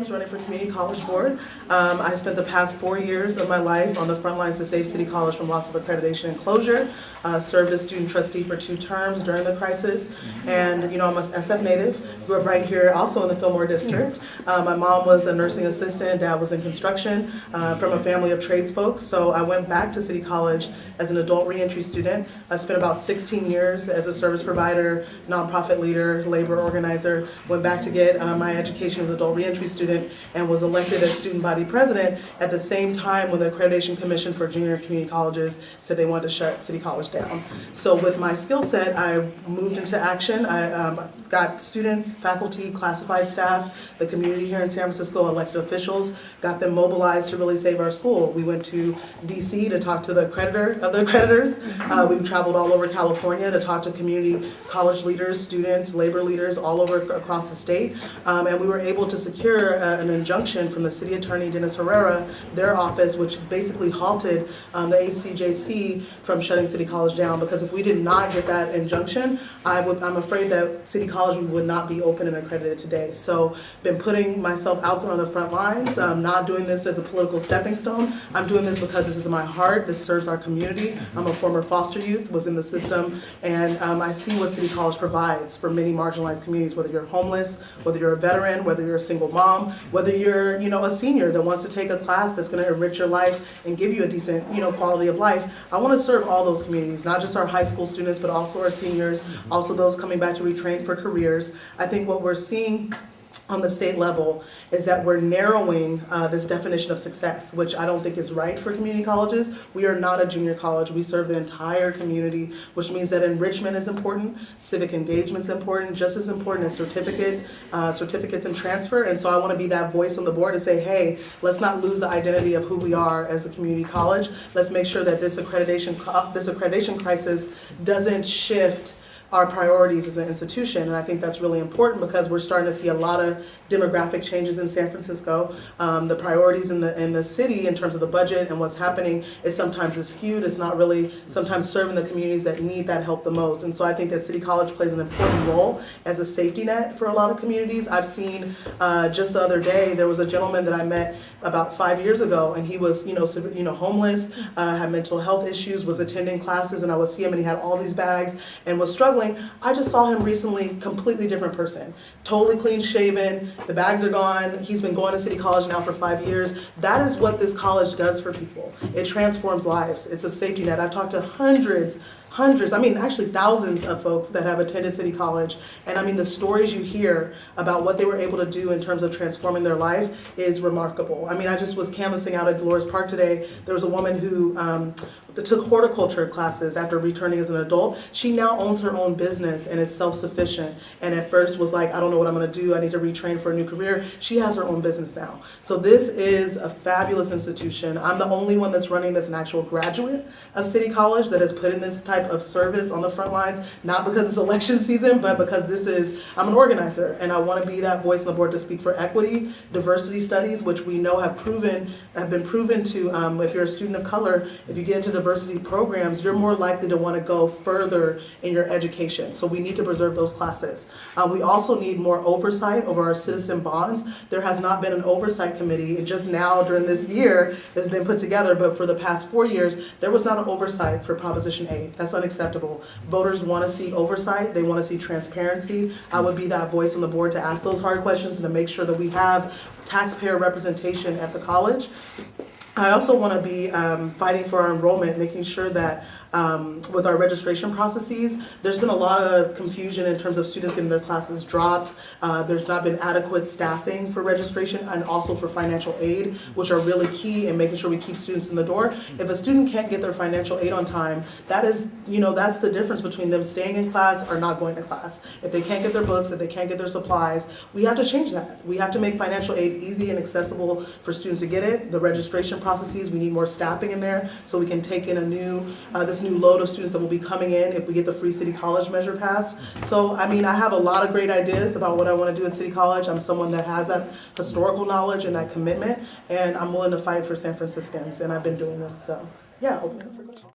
James, running for Community College Board. I spent the past 4 years of my life on the front lines to save City College from loss of accreditation and closure. Served as student trustee for 2 terms during the crisis. And I'm a SF native, grew up right here, also in the Fillmore District. My mom was a nursing assistant, dad was in construction, from a family of tradesfolk. So I went back to City College as an adult reentry student. I spent about 16 years as a service provider, nonprofit leader, labor organizer. Went back to get my education as an adult reentry student and was elected as student body president at the same time when the Accreditation Commission for Junior and Community Colleges said they wanted to shut City College down. So with my skill set, I moved into action. I got students, faculty, classified staff, the community here in San Francisco, elected officials, got them mobilized to really save our school. We went to DC to talk to the accreditor of the accreditors. We traveled all over California to talk to community college leaders, students, labor leaders all over across the state. And we were able to secure an injunction from the city attorney, Dennis Herrera, their office, which basically halted the ACJC from shutting City College down, because if we did not get that injunction, I'm afraid that City College would not be open and accredited today. So been putting myself out there on the front lines. I'm not doing this as a political stepping stone. I'm doing this because this is in my heart. This serves our community. I'm a former foster youth, was in the system, and I see what City College provides for many marginalized communities, whether you're homeless, whether you're a veteran, whether you're a single mom, whether you're a senior that wants to take a class that's going to enrich your life and give you a decent quality of life. I want to serve all those communities, not just our high school students, but also our seniors, also those coming back to retrain for careers. I think what we're seeing on the state level is that we're narrowing this definition of success, which I don't think is right for community colleges. We are not a junior college. We serve the entire community, which means that enrichment is important, civic engagement is important, just as important as certificates and transfer. And so I want to be that voice on the board to say, hey, let's not lose the identity of who we are as a community college. Let's make sure that this accreditation crisis doesn't shift our priorities as an institution. And I think that's really important because we're starting to see a lot of demographic changes in San Francisco. The priorities in the city in terms of the budget and what's happening is sometimes skewed. It's not really sometimes serving the communities that need that help the most. And so I think that City College plays an important role as a safety net for a lot of communities. I've seen just the other day, there was a gentleman that I met about 5 years ago, and he was homeless, had mental health issues, was attending classes, and I would see him and he had all these bags and was struggling. I just saw him recently, completely different person, totally clean shaven, the bags are gone, he's been going to City College now for 5 years. That is what this college does for people. It transforms lives. It's a safety net. I've talked to hundreds, actually thousands of folks that have attended City College. And the stories you hear about what they were able to do in terms of transforming their life is remarkable. I just was canvassing out at Dolores Park today. There was a woman who took horticulture classes after returning as an adult. She now owns her own business and is self-sufficient. And at first was like, I don't know what I'm gonna do. I need to retrain for a new career. She has her own business now. So this is a fabulous institution. I'm the only one that's running this, an actual graduate of City College that has put in this type of service on the front lines, not because it's election season, but because I'm an organizer, and I want to be that voice on the board to speak for equity, diversity studies, which we know have been proven to, if you're a student of color, if you get into diversity programs, you're more likely to want to go further in your education. So we need to preserve those classes. We also need more oversight over our citizen bonds. There has not been an oversight committee. Just now during this year has been put together, but for the past 4 years, there was not an oversight for Proposition 8. That's unacceptable. Voters want to see oversight. They want to see transparency. I would be that voice on the board to ask those hard questions and to make sure that we have taxpayer representation at the college. I also want to be fighting for our enrollment, making sure that with our registration processes, there's been a lot of confusion in terms of students getting their classes dropped. There's not been adequate staffing for registration and also for financial aid, which are really key in making sure we keep students in the door. If a student can't get their financial aid on time, that is, that's the difference between them staying in class or not going to class. If they can't get their books, if they can't get their supplies, we have to change that. We have to make financial aid easy and accessible for students to get it. The registration processes, we need more staffing in there so we can take in this new load of students that will be coming in if we get the Free City College measure passed. So I have a lot of great ideas about what I want to do at City College. I'm someone that has that historical knowledge and that commitment, and I'm willing to fight for San Franciscans, and I've been doing this. So yeah, open it up for questions.